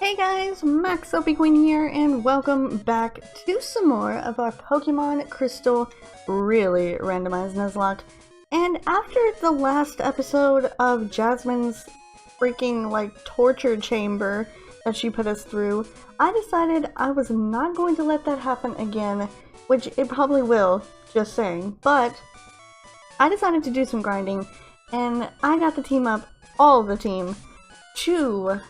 Hey guys, Max Soapy Queen here, and welcome back to some more of our Pokemon Crystal Really Randomized Nuzlocke. And after the last episode of Jasmine's freaking torture chamber that she put us through, I decided I was not going to let that happen again, which it probably will, just saying. But I decided to do some grinding, and I got the team up, all of the team, to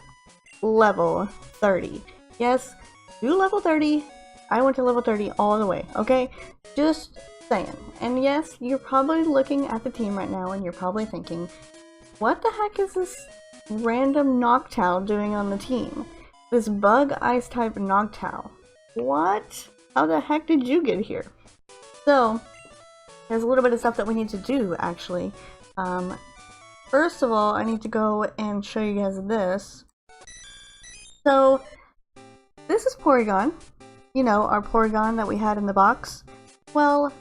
level 30. Yes, to level 30. I went to level 30 all the way, okay? Just saying. And yes, you're probably looking at the team right now and you're probably thinking, what the heck is this random Noctowl doing on the team? This bug ice type Noctowl. What? How the heck did you get here? So, there's a little bit of stuff that we need to do actually. First of all, I need to go and show you guys this. So, this is Porygon. You know, our Porygon that we had in the box. Well,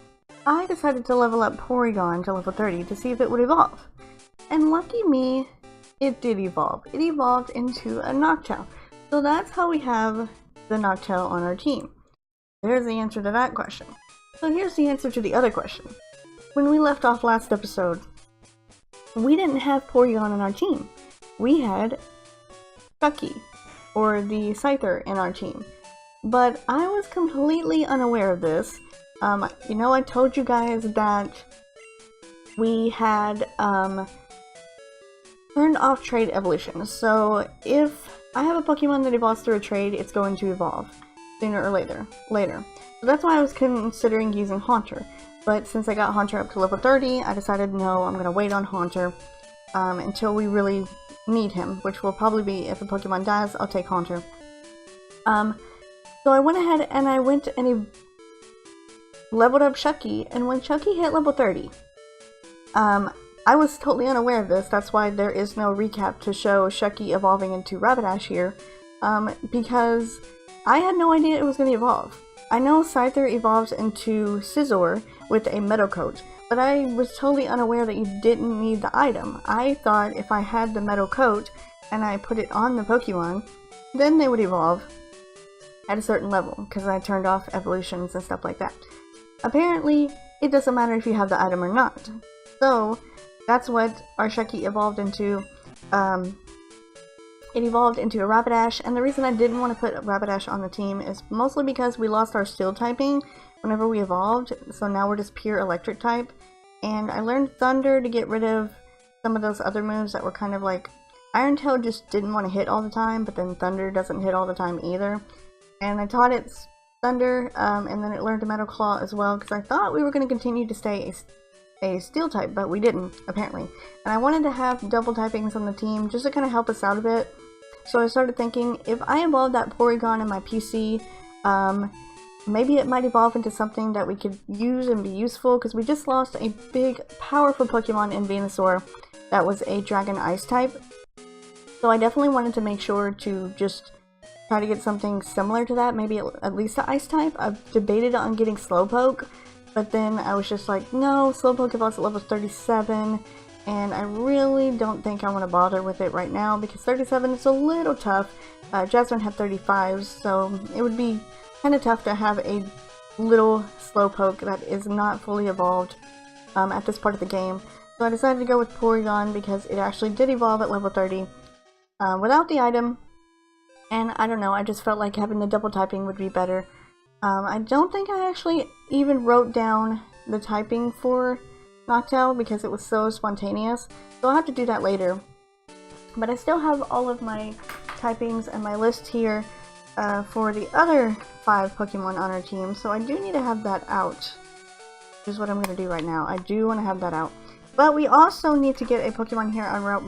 I decided to level up Porygon to level 30 to see if it would evolve. And lucky me, it did evolve. It evolved into a Noctowl. So that's how we have the Noctowl on our team. There's the answer to that question. So here's the answer to the other question. When we left off last episode, we didn't have Porygon on our team. We had Chucky, or the Scyther, in our team. But I was completely unaware of this. You know, I told you guys that we had turned off trade evolution. So if I have a Pokemon that evolves through a trade, it's going to evolve sooner or later. So that's why I was considering using Haunter. But since I got Haunter up to level 30, I decided no, I'm going to wait on Haunter until we really need him, which will probably be if a Pokemon dies, I'll take Haunter. So I went ahead and I went and he leveled up Chucky, and when Chucky hit level 30, I was totally unaware of this. That's why there is no recap to show Chucky evolving into Rapidash here, because I had no idea it was going to evolve. I know Scyther evolves into Scizor with a Metal Coat, but I was totally unaware that you didn't need the item. I thought if I had the Metal Coat and I put it on the Pokemon, then they would evolve at a certain level, because I turned off evolutions and stuff like that. Apparently, it doesn't matter if you have the item or not. So, that's what our Chucky evolved into. It evolved into a Rapidash, and the reason I didn't want to put Rapidash on the team is mostly because we lost our Steel typing whenever we evolved, so now we're just pure Electric type. And I learned Thunder to get rid of some of those other moves that were kind of like... Iron Tail just didn't want to hit all the time, but then Thunder doesn't hit all the time either. And I taught it Thunder, and then it learned a Metal Claw as well, because I thought we were going to continue to stay a Steel type, but we didn't, apparently. And I wanted to have double typings on the team just to kind of help us out a bit. So I started thinking, if I evolved that Porygon in my PC, maybe it might evolve into something that we could use and be useful, because we just lost a big, powerful Pokemon in Venusaur that was a Dragon Ice type. So I definitely wanted to make sure to just try to get something similar to that, maybe at least the Ice type. I've debated on getting Slowpoke, but then I was just like, no, Slowpoke evolves at level 37, and I really don't think I want to bother with it right now, because 37 is a little tough. Jasmine had 35, so it would be kind of tough to have a little Slowpoke that is not fully evolved at this part of the game. So I decided to go with Porygon because it actually did evolve at level 30 without the item. And I don't know, I just felt like having the double typing would be better. I don't think I actually even wrote down the typing for Noctowl because it was so spontaneous. So I'll have to do that later. But I still have all of my typings and my list here for the other 5 Pokemon on our team. So I do need to have that out, which is what I'm going to do right now. I do want to have that out. But we also need to get a Pokemon here on Route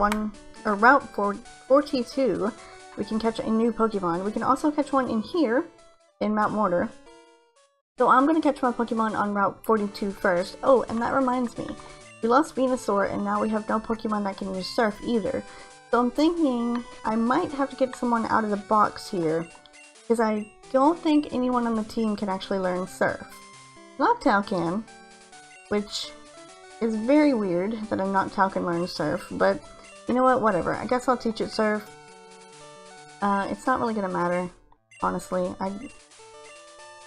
42. We can catch a new Pokemon. We can also catch one in here, in Mount Mortar. So I'm going to catch my Pokemon on Route 42 first. Oh, and that reminds me. We lost Venusaur, and now we have no Pokemon that can use Surf either. So I'm thinking I might have to get someone out of the box here, because I don't think anyone on the team can actually learn Surf. Noctowl can, which is very weird that a Noctowl can learn Surf, but you know what, whatever. I guess I'll teach it Surf. it's not really gonna matter, honestly.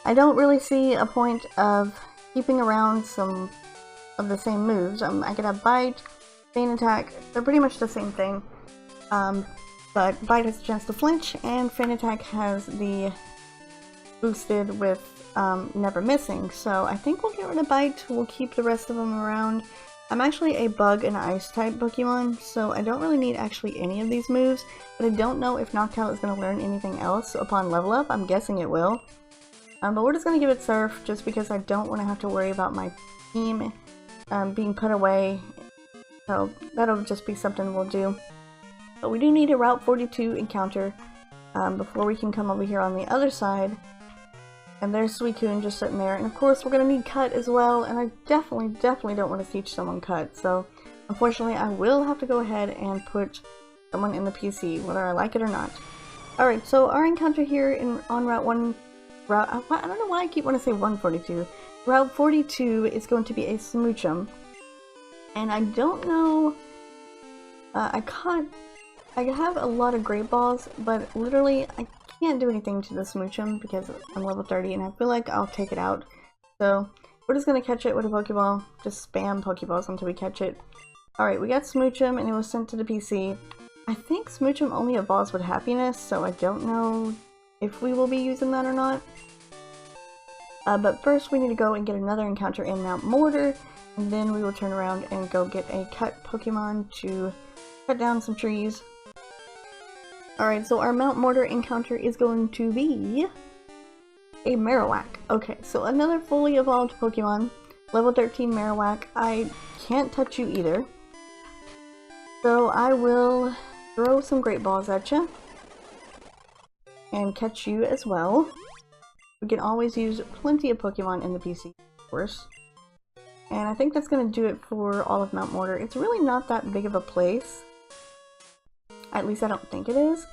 I don't really see a point of keeping around some of the same moves. I could have Bite, Feint Attack, they're pretty much the same thing. But Bite has a chance to flinch, and Feint Attack has the boosted with Never Missing. So I think we'll get rid of Bite, we'll keep the rest of them around. I'm actually a Bug and Ice type Pokemon, so I don't really need actually any of these moves, but I don't know if Noctowl is going to learn anything else upon level up. I'm guessing it will. But we're just going to give it Surf, just because I don't want to have to worry about my team being put away. So that'll just be something we'll do. But we do need a Route 42 encounter before we can come over here on the other side. And there's Suicune just sitting there. And of course we're going to need Cut as well, and I definitely don't want to teach someone Cut. So unfortunately I will have to go ahead and put someone in the PC, whether I like it or not. Alright, so our encounter here on Route 1... I don't know why I keep wanting to say 142. Route 42 is going to be a Smoochum. And I don't know... I have a lot of Great Balls, but literally I can't do anything to the Smoochum because I'm level 30 and I feel like I'll take it out. So we're just going to catch it with a Pokeball. Just spam Pokeballs until we catch it. Alright, we got Smoochum and it was sent to the PC. I think Smoochum only evolves with Happiness, so I don't know if we will be using that or not. But first we need to go and get another encounter in Mount Mortar, and then we will turn around and go get a Cut Pokemon to cut down some trees. Alright, so our Mount Mortar encounter is going to be a Marowak. Okay, so another fully evolved Pokemon, level 13 Marowak. I can't touch you either, so I will throw some Great Balls at you and catch you as well. We can always use plenty of Pokemon in the PC, of course. And I think that's going to do it for all of Mount Mortar. It's really not that big of a place. At least I don't think it is.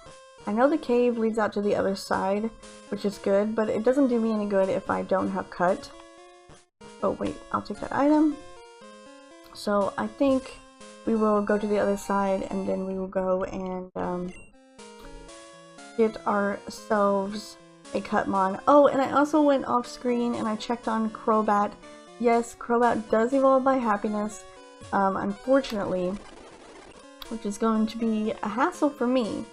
I know the cave leads out to the other side, which is good, but it doesn't do me any good if I don't have Cut. Oh wait, I'll take that item. So I think we will go to the other side and then we will go and get ourselves a Cutmon. Oh, and I also went off screen and I checked on Crobat. Yes, Crobat does evolve by Happiness, unfortunately, which is going to be a hassle for me,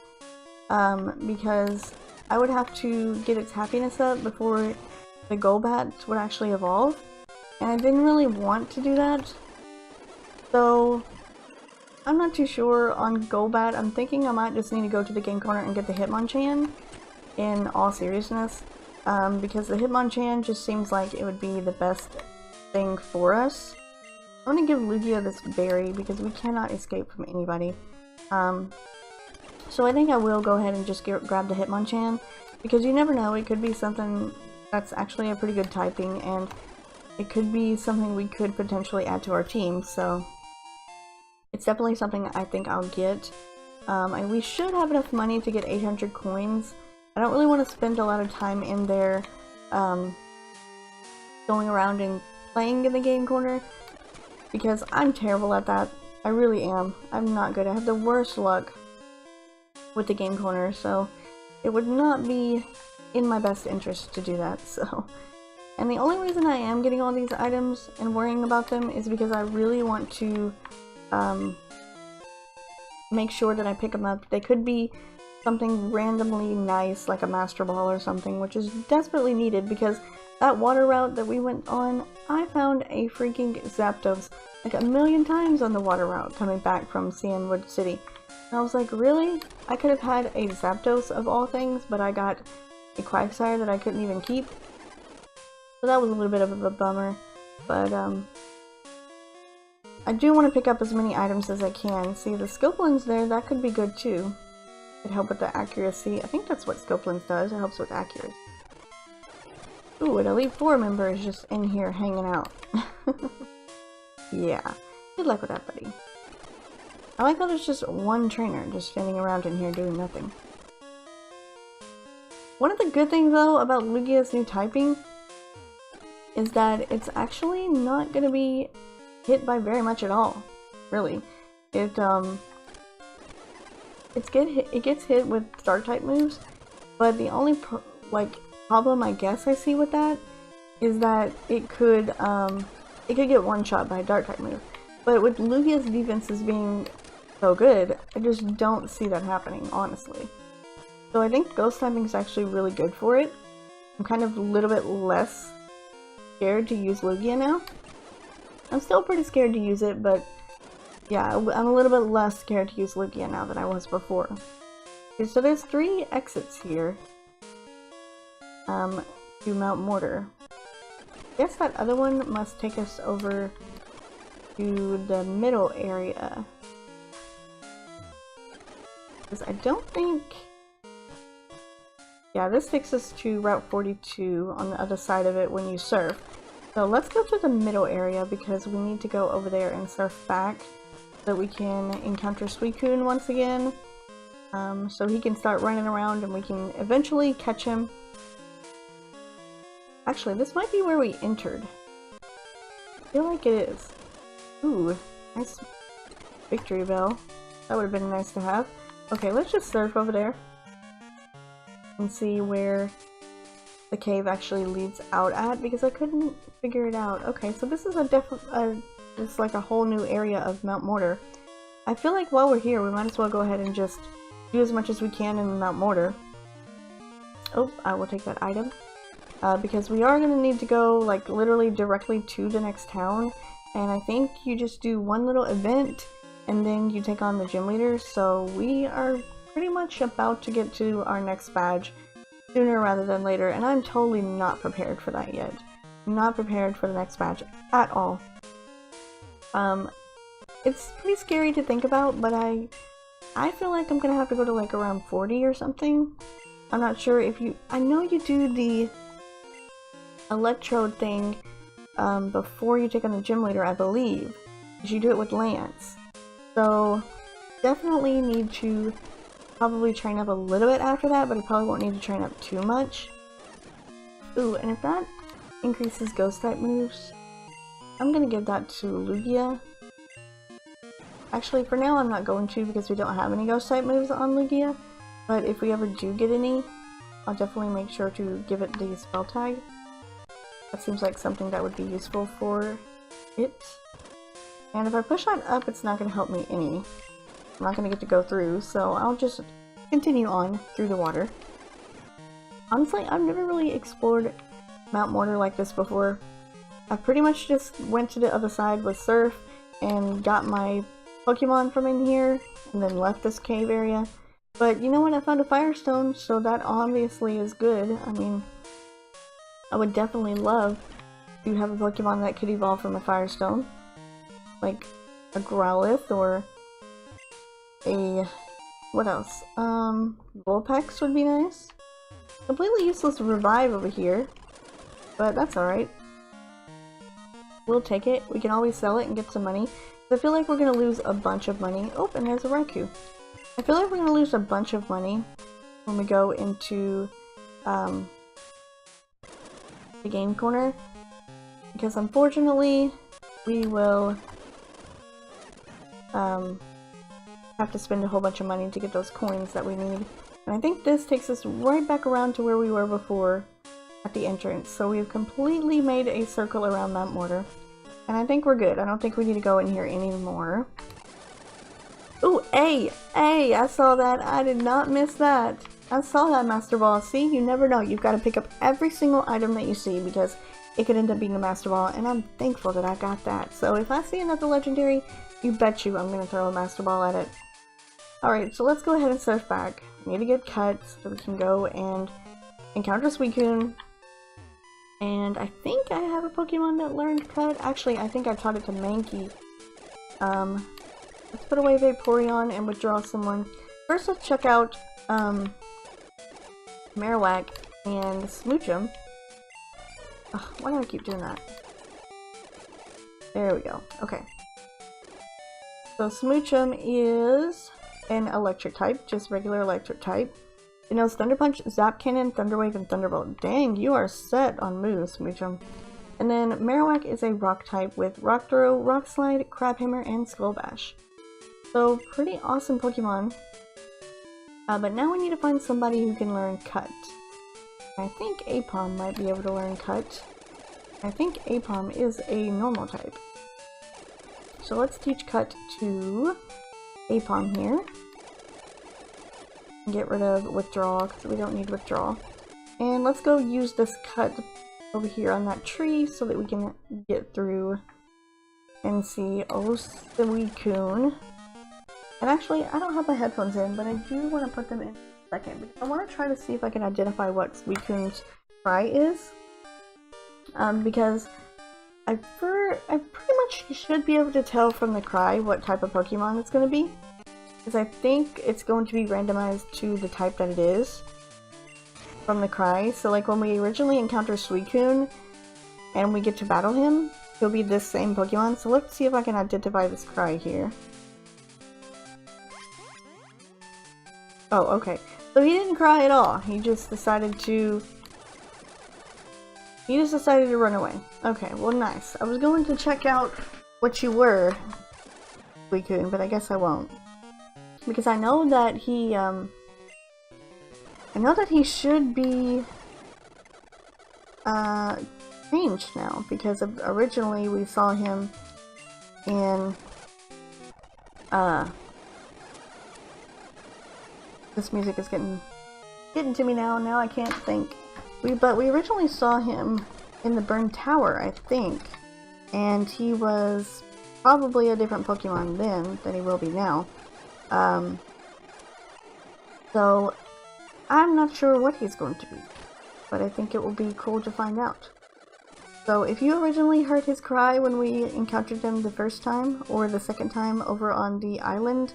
because I would have to get its Happiness up before the Golbat would actually evolve, and I didn't really want to do that, so I'm not too sure on Golbat. I'm thinking I might just need to go to the game corner and get the Hitmonchan, in all seriousness, because the Hitmonchan just seems like it would be the best thing for us. I'm gonna give Lugia this berry because we cannot escape from anybody. So I think I will go ahead and just grab the Hitmonchan, because you never know, it could be something that's actually a pretty good typing, and it could be something we could potentially add to our team, so it's definitely something I think I'll get. And we should have enough money to get 800 coins. I don't really want to spend a lot of time in there going around and playing in the game corner, because I'm terrible at that. I really am. I'm not good. I have the worst luck with the game corner, so it would not be in my best interest to do that. So, and the only reason I am getting all these items and worrying about them is because I really want to make sure that I pick them up. They could be something randomly nice, like a Master Ball or something, which is desperately needed, because that water route that we went on, I found a freaking Zapdos like a million times on the water route coming back from Cianwood City. And I was like, really? I could have had a Zapdos of all things, but I got a Quagsire that I couldn't even keep. So that was a little bit of a bummer, but I do want to pick up as many items as I can. See, the Scopeland's there, that could be good too. It'd help with the accuracy. I think that's what Scopeland's does, it helps with accuracy. Ooh, an Elite Four member is just in here hanging out. Yeah, good luck with that, buddy. I like how there's just one trainer just standing around in here doing nothing. One of the good things though about Lugia's new typing is that it's actually not going to be hit by very much at all, really. It it gets hit with dark type moves, but the only problem I guess I see with that is that it could get one shot by a dark type move. But with Lugia's defenses being so good, I just don't see that happening, honestly. So I think ghost typing is actually really good for it. I'm kind of a little bit less scared to use Lugia now. I'm still pretty scared to use it, but yeah, I'm a little bit less scared to use Lugia now than I was before. Okay, so there's 3 exits here to Mount Mortar. I guess that other one must take us over to the middle area. Because I don't think... Yeah, this takes us to Route 42 on the other side of it when you surf. So let's go to the middle area because we need to go over there and surf back so that we can encounter Suicune once again. So he can start running around and we can eventually catch him. Actually, this might be where we entered. I feel like it is. Ooh, nice victory bell. That would have been nice to have. Okay, let's just surf over there and see where the cave actually leads out at, because I couldn't figure it out. Okay, so this is it's like a whole new area of Mount Mortar. I feel like while we're here, we might as well go ahead and just do as much as we can in Mount Mortar. Oh, I will take that item. Because we are going to need to go, like, literally directly to the next town. And I think you just do one little event, and then you take on the gym leader. So we are pretty much about to get to our next badge sooner rather than later, and I'm totally not prepared for that yet. Not prepared for the next badge at all. It's pretty scary to think about, but I feel like I'm gonna have to go to like around 40 or something. I'm not sure if you... I know you do the electrode thing before you take on the gym leader, I believe. Because you do it with Lance. So definitely need to probably train up a little bit after that, but I probably won't need to train up too much. Ooh, and if that increases ghost type moves, I'm gonna give that to Lugia. Actually, for now I'm not going to because we don't have any ghost type moves on Lugia, but if we ever do get any, I'll definitely make sure to give it the spell tag. That seems like something that would be useful for it. And if I push that up, it's not going to help me any. I'm not going to get to go through, so I'll just continue on through the water. Honestly, I've never really explored Mount Mortar like this before. I pretty much just went to the other side with Surf and got my Pokemon from in here, and then left this cave area. But you know what, I found a Firestone, so that obviously is good. I mean, I would definitely love to have a Pokemon that could evolve from a Firestone. Like a Growlithe or a... what else? Vulpix would be nice. Completely useless Revive over here, but that's alright. We'll take it. We can always sell it and get some money. I feel like we're gonna lose a bunch of money. Oh, and there's a Raikou. I feel like we're gonna lose a bunch of money when we go into the game corner, because unfortunately we will have to spend a whole bunch of money to get those coins that we need. And I think this takes us right back around to where we were before at the entrance. So we've completely made a circle around Mount Mortar. And I think we're good. I don't think we need to go in here anymore. Ooh, A! A! I saw that. I did not miss that. I saw that, Master Ball. See? You never know. You've got to pick up every single item that you see because it could end up being a Master Ball. And I'm thankful that I got that. So if I see another legendary, you bet you I'm going to throw a Master Ball at it. Alright, so let's go ahead and surf back. We need to get cut so we can go and encounter Suicune. And I think I have a Pokemon that learned cut. Actually, I think I taught it to Mankey. Let's put away Vaporeon and withdraw someone. First, let's check out Marowak and Smoochum. Ugh, why do I keep doing that? There we go. Okay. So Smoochum is an electric type, just regular electric type. It knows Thunder Punch, Zap Cannon, Thunder Wave, and Thunderbolt. Dang, you are set on moves, Smoochum. And then Marowak is a rock type with Rock Throw, Rock Slide, Crab Hammer, and Skull Bash. So pretty awesome Pokemon. But now we need to find somebody who can learn Cut. I think Apom might be able to learn Cut. I think Apom is a normal type. So let's teach Cut to Apom here. Get rid of Withdraw, because we don't need Withdraw. And let's go use this Cut over here on that tree so that we can get through and see Suicune. And actually, I don't have my headphones in, but I do want to put them in a second, because I want to try to see if I can identify what Suicune's cry is. Because I pretty much should be able to tell from the cry what type of Pokemon it's going to be. Because I think it's going to be randomized to the type that it is from the cry. So like when we originally encounter Suicune and we get to battle him, he'll be this same Pokemon. So let's see if I can identify this cry here. Oh, okay. So he didn't cry at all. He just decided to run away. Okay, well nice. I was going to check out what you were, Suicune, but I guess I won't. Because I know that he should be changed now, because originally we saw him in this music is getting to me now. Now I can't think. But we originally saw him in the Burned Tower, I think, and he was probably a different Pokemon then than he will be now. So I'm not sure what he's going to be, but I think it will be cool to find out. So if you originally heard his cry when we encountered him the first time, or the second time over on the island,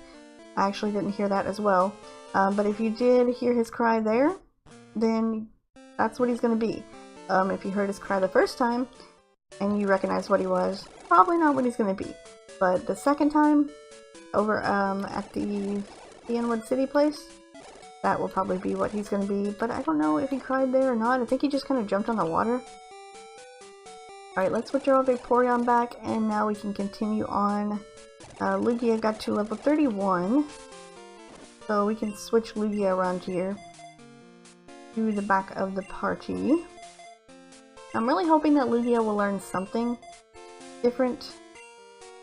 I actually didn't hear that as well. But if you did hear his cry there, then that's what he's going to be. If you heard his cry the first time, and you recognize what he was, probably not what he's going to be. But the second time, over at the Inwood City place, that will probably be what he's going to be. But I don't know if he cried there or not. I think he just kind of jumped on the water. Alright, let's withdraw Vaporeon back, and now we can continue on. Lugia got to level 31, so we can switch Lugia around here to the back of the party. I'm really hoping that Lugia will learn something different.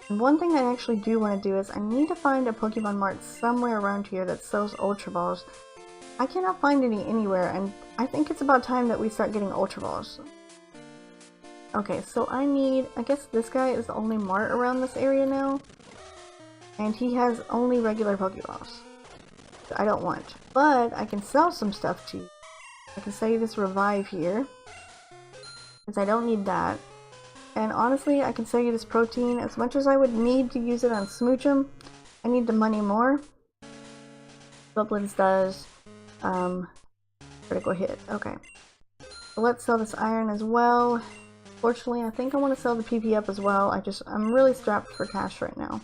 And one thing I actually do want to do is I need to find a Pokemon Mart somewhere around here that sells Ultra Balls. I cannot find any anywhere, and I think it's about time that we start getting Ultra Balls. Okay, so I guess this guy is the only Mart around this area now. And he has only regular Pokeballs. I don't want. But I can sell some stuff to you. I can sell you this Revive here, because I don't need that. And honestly, I can sell you this Protein. As much as I would need to use it on Smoochum, I need the money more. Goblins does critical hit. Okay. So let's sell this Iron as well. Fortunately, I think I want to sell the PP up as well. I'm really strapped for cash right now,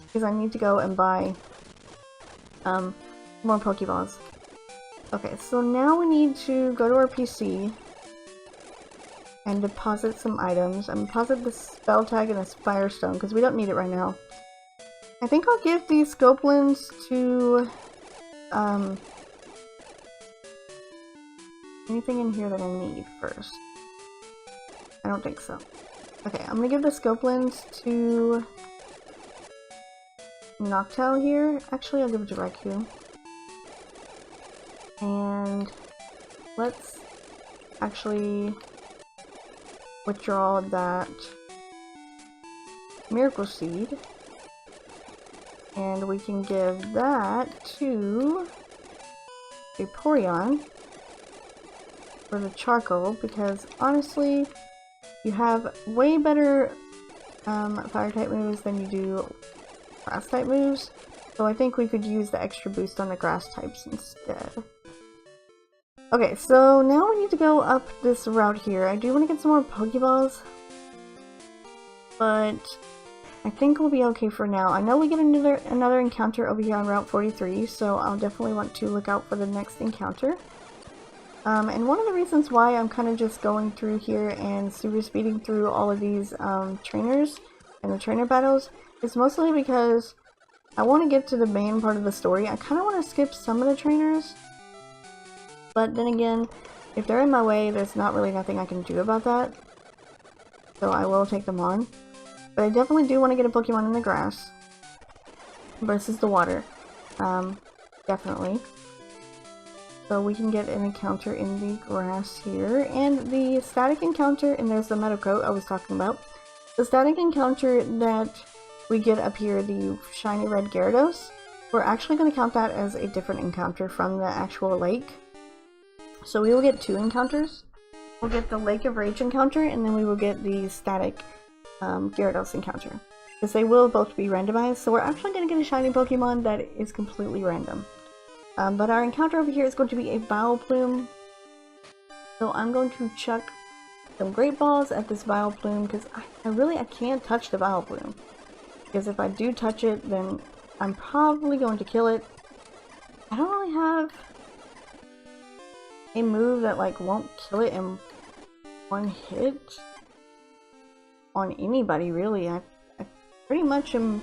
because I need to go and buy more Pokeballs. Okay, so now we need to go to our PC and deposit some items. I'm gonna deposit this Spell Tag and this Firestone, because we don't need it right now. I think I'll give these Scoplins to anything in here that I need first. I don't think so. Okay, I'm gonna give the Scoplins to Noctowl here. Actually, I'll give it to Raikou. And let's actually withdraw that Miracle Seed. And we can give that to Vaporeon for the Charcoal, because honestly, you have way better fire type moves than you do grass type moves. So I think we could use the extra boost on the grass types instead. Okay, so now we need to go up this route here. I do want to get some more Pokeballs, but I think we'll be okay for now. I know we get another encounter over here on Route 43, so I'll definitely want to look out for the next encounter. And one of the reasons why I'm kind of just going through here and super speeding through all of these trainers and the trainer battles is mostly because I want to get to the main part of the story. I kind of want to skip some of the trainers. But then again, if they're in my way, there's not really nothing I can do about that. So I will take them on. But I definitely do want to get a Pokemon in the grass versus the water. Definitely. So we can get an encounter in the grass here. And the static encounter, and there's the Meadowcoat I was talking about. The static encounter that we get up here, the shiny red Gyarados, we're actually going to count that as a different encounter from the actual lake. So we will get 2 encounters. We'll get the Lake of Rage encounter, and then we will get the static Gyarados encounter. Because they will both be randomized, so we're actually going to get a shiny Pokemon that is completely random. But our encounter over here is going to be a Vileplume. So I'm going to chuck some Great Balls at this Vileplume, because I can't touch the Vileplume. Because if I do touch it, then I'm probably going to kill it. I don't really have a move that like won't kill it in one hit on anybody, really. I pretty much am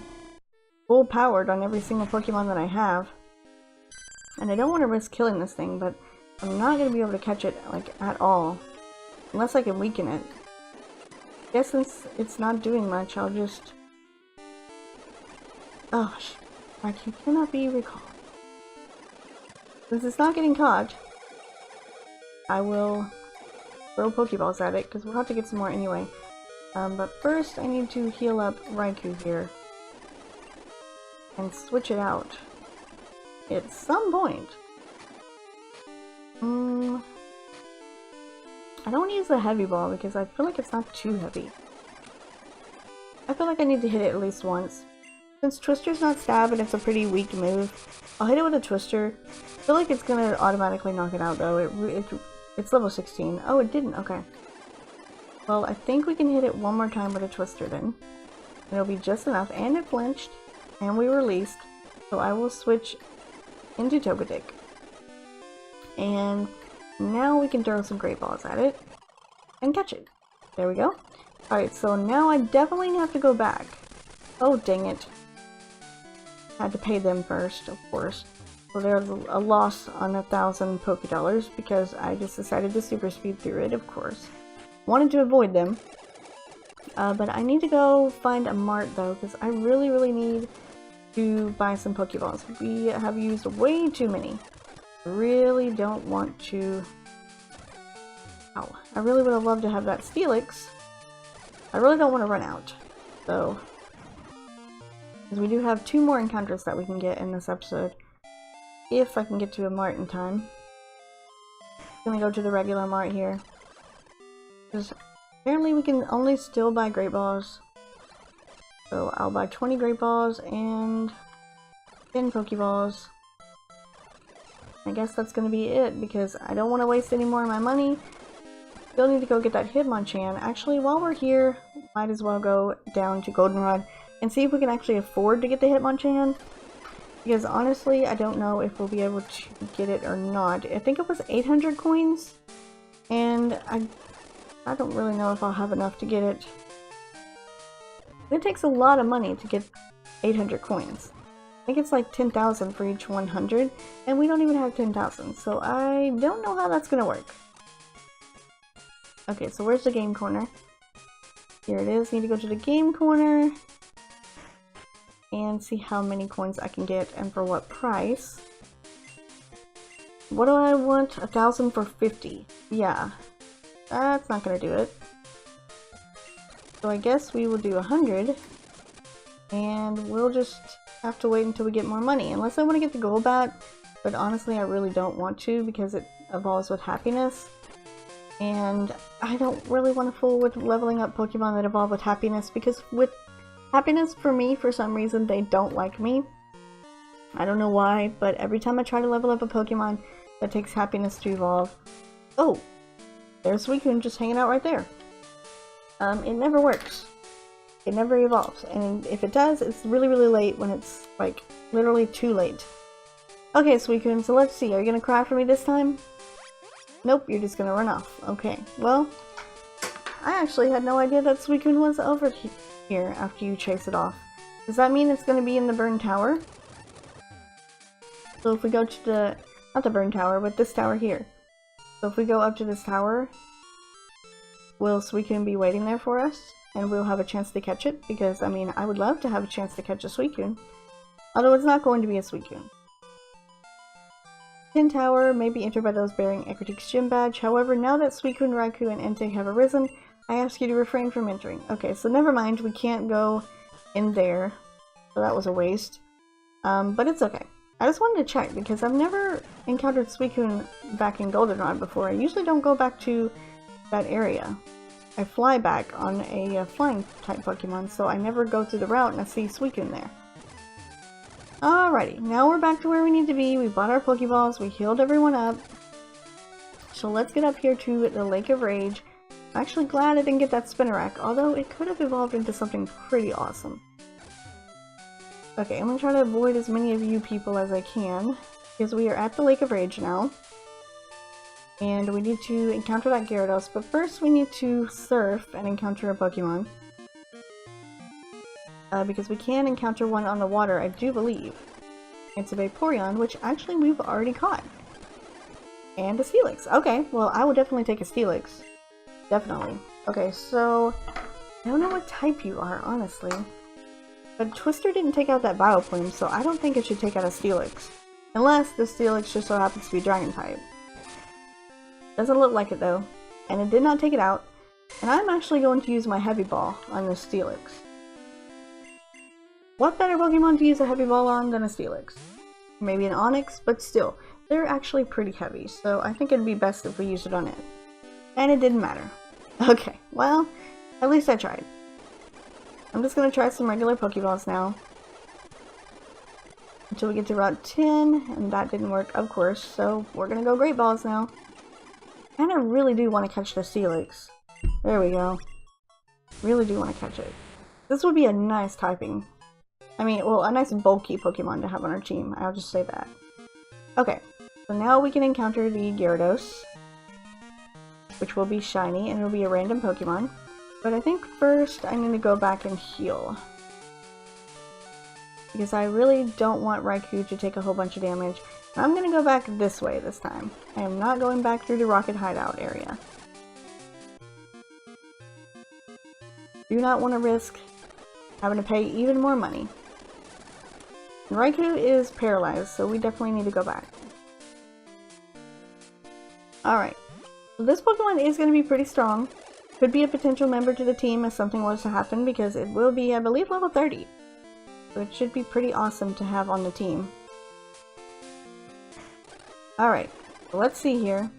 full powered on every single Pokemon that I have. And I don't want to risk killing this thing, but I'm not going to be able to catch it like at all. Unless I can weaken it. I guess since it's not doing much, I'll just... Oh, like you cannot be recalled. Since it's not getting caught, I will throw Pokeballs at it, because we'll have to get some more anyway. But first I need to heal up Raikou here. And switch it out. At some point. I don't want to use the heavy ball because I feel like it's not too heavy. I feel like I need to hit it at least once. Since Twister's not stab and it's a pretty weak move, I'll hit it with a Twister. I feel like it's gonna automatically knock it out though. It's level 16. Oh, it didn't. Okay. Well, I think we can hit it one more time with a Twister then. It'll be just enough. And it flinched. And we released. So I will switch into Togetic. And now we can throw some Great Balls at it. And catch it. There we go. Alright, so now I definitely have to go back. Oh, dang it. Had to pay them first, of course. So there's a loss on 1,000 Pokédollars because I just decided to super speed through it, of course. Wanted to avoid them. But I need to go find a mart though, because I really need to buy some Pokeballs. We have used way too many. I really don't want to... Ow. I really would have loved to have that Steelix. I really don't want to run out. So... because we do have 2 more encounters that we can get in this episode. If I can get to a mart in time. I'm gonna go to the regular mart here. Because apparently we can only still buy Great Balls. So I'll buy 20 Great Balls and 10 Pokeballs. I guess that's gonna be it because I don't want to waste any more of my money. Still need to go get that Hitmonchan. Actually, while we're here, might as well go down to Goldenrod and see if we can actually afford to get the Hitmonchan. Because honestly, I don't know if we'll be able to get it or not. I think it was 800 coins. And I don't really know if I'll have enough to get it. It takes a lot of money to get 800 coins. I think it's like 10,000 for each 100. And we don't even have 10,000. So I don't know how that's going to work. Okay, so where's the game corner? Here it is. Need to go to the game corner. And see how many coins I can get and for what price. What do I want? 1,000 for 50. Yeah, that's not gonna do it. So I guess we will do 100. And we'll just have to wait until we get more money. Unless I want to get the Golbat. But honestly, I really don't want to because it evolves with happiness. And I don't really want to fool with leveling up Pokemon that evolve with happiness because with happiness, for me, for some reason, they don't like me. I don't know why, but every time I try to level up a Pokemon that takes happiness to evolve... Oh! There's Suicune just hanging out right there. It never works. It never evolves. And if it does, it's really late when it's, like, literally too late. Okay, Suicune, so let's see. Are you gonna cry for me this time? Nope, you're just gonna run off. Okay, well... I actually had no idea that Suicune was over here after you chase it off. Does that mean it's going to be in the burned tower? So if we go to the, not the burned tower, but this tower here. So if we go up to this tower, will Suicune be waiting there for us? And we'll have a chance to catch it? Because, I mean, I would love to have a chance to catch a Suicune. Although it's not going to be a Suicune. Tin Tower may be entered by those bearing Ecruteak's gym badge. However, now that Suicune, Raikou, and Entei have arisen, I ask you to refrain from entering. Okay, so never mind, we can't go in there. So that was a waste. But it's okay. I just wanted to check, because I've never encountered Suicune back in Goldenrod before. I usually don't go back to that area. I fly back on a flying type Pokemon, so I never go through the route and I see Suicune there. Alrighty, now we're back to where we need to be. We bought our Pokeballs, we healed everyone up. So let's get up here to the Lake of Rage. I'm actually glad I didn't get that Spinnerack, although it could have evolved into something pretty awesome. Okay, I'm gonna try to avoid as many of you people as I can, because we are at the Lake of Rage now. And we need to encounter that Gyarados, but first we need to surf and encounter a Pokemon. Because we can encounter one on the water, I do believe. It's a Vaporeon, which actually we've already caught. And a Steelix. Okay, well I will definitely take a Steelix. Definitely. Okay, so I don't know what type you are, honestly. But Twister didn't take out that Bioplume, so I don't think it should take out a Steelix. Unless the Steelix just so happens to be Dragon type. Doesn't look like it though. And it did not take it out. And I'm actually going to use my Heavy Ball on the Steelix. What better Pokemon to use a Heavy Ball on than a Steelix? Maybe an Onix, but still, they're actually pretty heavy, so I think it'd be best if we used it on it. And it didn't matter. Okay, well, at least I tried. I'm just gonna try some regular Pokeballs now. Until we get to Route 10, and that didn't work, of course, so we're gonna go Great Balls now. And I really do want to catch the Steelix. There we go. Really do want to catch it. This would be a nice typing. I mean, well, a nice bulky Pokemon to have on our team. I'll just say that. Okay, so now we can encounter the Gyarados, which will be shiny, and it'll be a random Pokemon. But I think first I need to go back and heal. Because I really don't want Raikou to take a whole bunch of damage. And I'm gonna go back this way this time. I am not going back through the Rocket Hideout area. Do not want to risk having to pay even more money. And Raikou is paralyzed, so we definitely need to go back. Alright, so this Pokemon is going to be pretty strong. Could be a potential member to the team if something was to happen, because it will be, I believe, level 30. So it should be pretty awesome to have on the team. Alright, so let's see here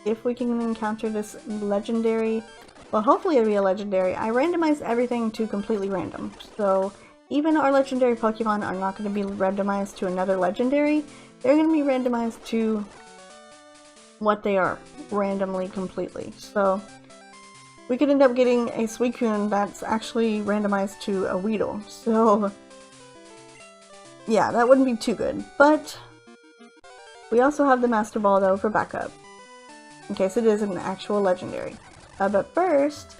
if we can encounter this legendary. Well, hopefully it'll be a legendary. I randomized everything to completely random, so even our legendary Pokemon are not going to be randomized to another legendary. They're going to be randomized to what they are, randomly, completely. So we could end up getting a Suicune that's actually randomized to a Weedle. So yeah, that wouldn't be too good. But we also have the Master Ball though for backup, in case it is an actual legendary. But first,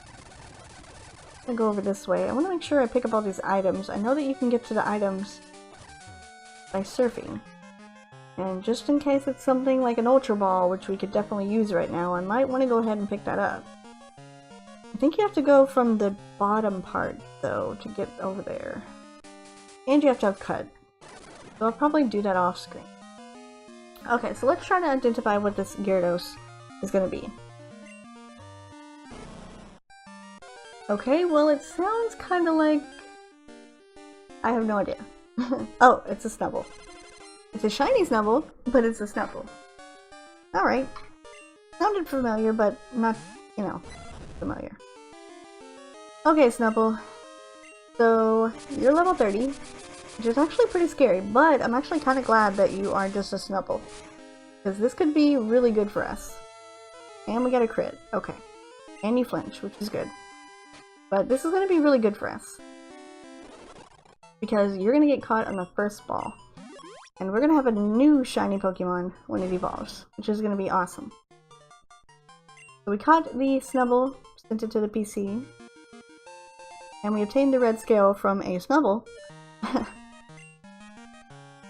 I'll go over this way. I want to make sure I pick up all these items. I know that you can get to the items by surfing. And just in case it's something like an Ultra Ball, which we could definitely use right now, I might want to go ahead and pick that up. I think you have to go from the bottom part, though, to get over there. And you have to have cut. So I'll probably do that off screen. Okay, so let's try to identify what this Gyarados is going to be. Okay, well it sounds kind of like... I have no idea. Oh, it's a Snubbull. It's a shiny Snubbull, but it's a Snubbull. Alright. Sounded familiar, but not, you know, familiar. Okay, Snubbull. So, you're level 30, which is actually pretty scary, but I'm actually kind of glad that you are just a Snubbull. Because this could be really good for us. And we got a crit. Okay. And you flinch, which is good. But this is going to be really good for us. Because you're going to get caught on the first ball. And we're going to have a new shiny Pokemon when it evolves, which is going to be awesome. So we caught the Snubbull, sent it to the PC. And we obtained the red scale from a Snubble.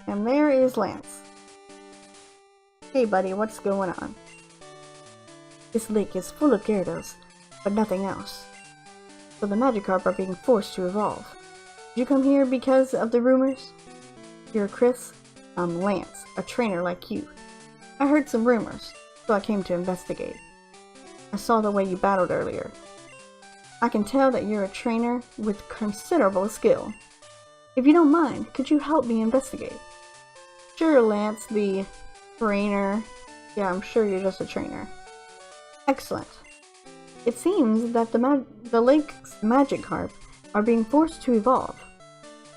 And there is Lance. Hey buddy, what's going on? This lake is full of Gyarados, but nothing else. So the Magikarp are being forced to evolve. Did you come here because of the rumors? You're Chris? I'm Lance, a trainer like you. I heard some rumors, so I came to investigate. I saw the way you battled earlier. I can tell that you're a trainer with considerable skill. If you don't mind, could you help me investigate? Sure, Lance, the trainer. Yeah, I'm sure you're just a trainer. Excellent. It seems that the lake's Magikarp are being forced to evolve.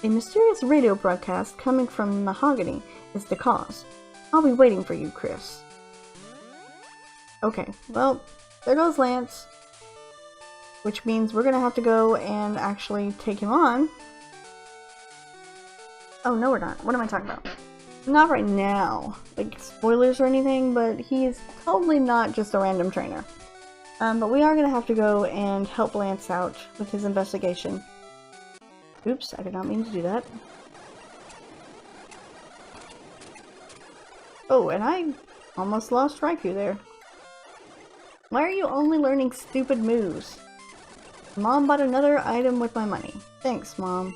A mysterious radio broadcast coming from Mahogany is the cause. I'll be waiting for you, Chris. Okay, well, there goes Lance. Which means we're gonna have to go and actually take him on. Oh, no we're not. What am I talking about? Not right now. Like, spoilers or anything, but he's totally not just a random trainer. But we are gonna have to go and help Lance out with his investigation. Oops, I did not mean to do that. Oh, and I almost lost Raikou there. Why are you only learning stupid moves? Mom bought another item with my money. Thanks, Mom.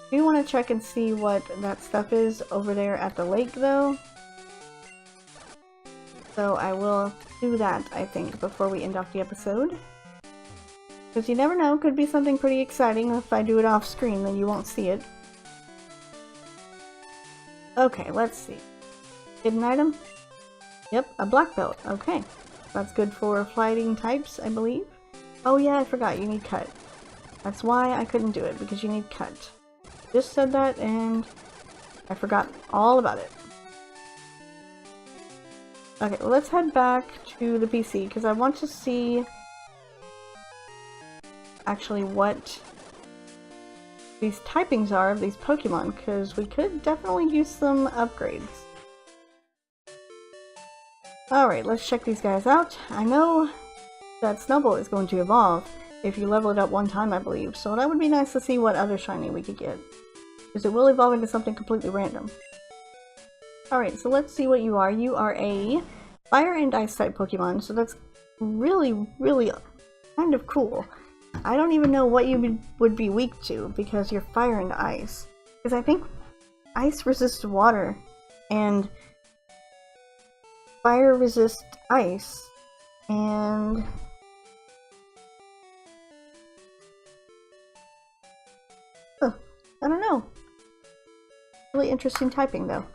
Do you want to check and see what that stuff is over there at the lake, though? So I will do that, I think, before we end off the episode. Because you never know, could be something pretty exciting. If I do it off screen, then you won't see it. Okay, let's see. Hidden item? Yep, a black belt. Okay. That's good for fighting types, I believe. Oh yeah, I forgot, you need cut. That's why I couldn't do it, because you need cut. Just said that, and I forgot all about it. Okay, well, let's head back to the PC, because I want to see actually what these typings are of these Pokemon, because we could definitely use some upgrades. Alright, let's check these guys out. I know that Snubble is going to evolve if you level it up one time, I believe, so that would be nice to see what other shiny we could get. Because it will evolve into something completely random. Alright, so let's see what you are. You are a Fire and Ice type Pokemon, so that's really, really kind of cool. I don't even know what you would be weak to, because you're Fire and Ice. Because I think Ice resists water, and Fire resists Ice, and I don't know. Really interesting typing, though.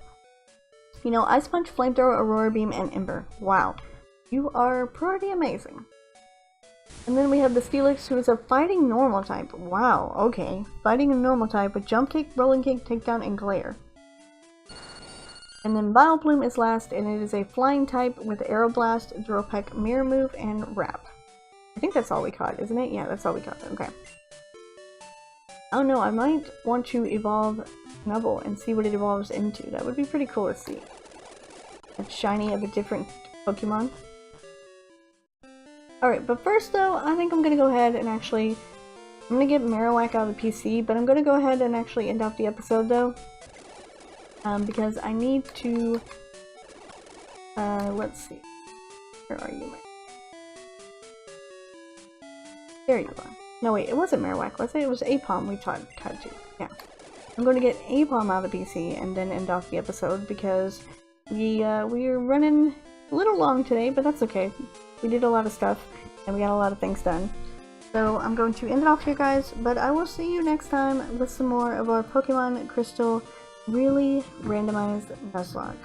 You know, Ice Punch, Flamethrower, Aurora Beam, and Ember. Wow. You are pretty amazing. And then we have the Steelix, who is a fighting normal type. Wow, okay. Fighting a normal type with Jump Kick, Rolling Kick, Takedown, and Glare. And then Vileplume is last, and it is a flying type with Aeroblast, Drill Peck, Mirror Move, and Wrap. I think that's all we caught, isn't it? Yeah, that's all we caught. Okay. Oh no, I might want to evolve Snubble and see what it evolves into. That would be pretty cool to see. A shiny of a different Pokemon. Alright, but first though, I think I'm gonna go ahead and actually... I'm gonna get Marowak out of the PC, but I'm gonna go ahead and actually end off the episode though. Because I need to... let's see. Where are you? There you are. No wait, it wasn't Marowak, was it? It was Apom we tied to. Yeah. I'm going to get Apom out of the PC and then end off the episode because we're running a little long today, but that's okay. We did a lot of stuff and we got a lot of things done. So I'm going to end it off here, guys, but I will see you next time with some more of our Pokemon Crystal Really Randomized Nuzlocke.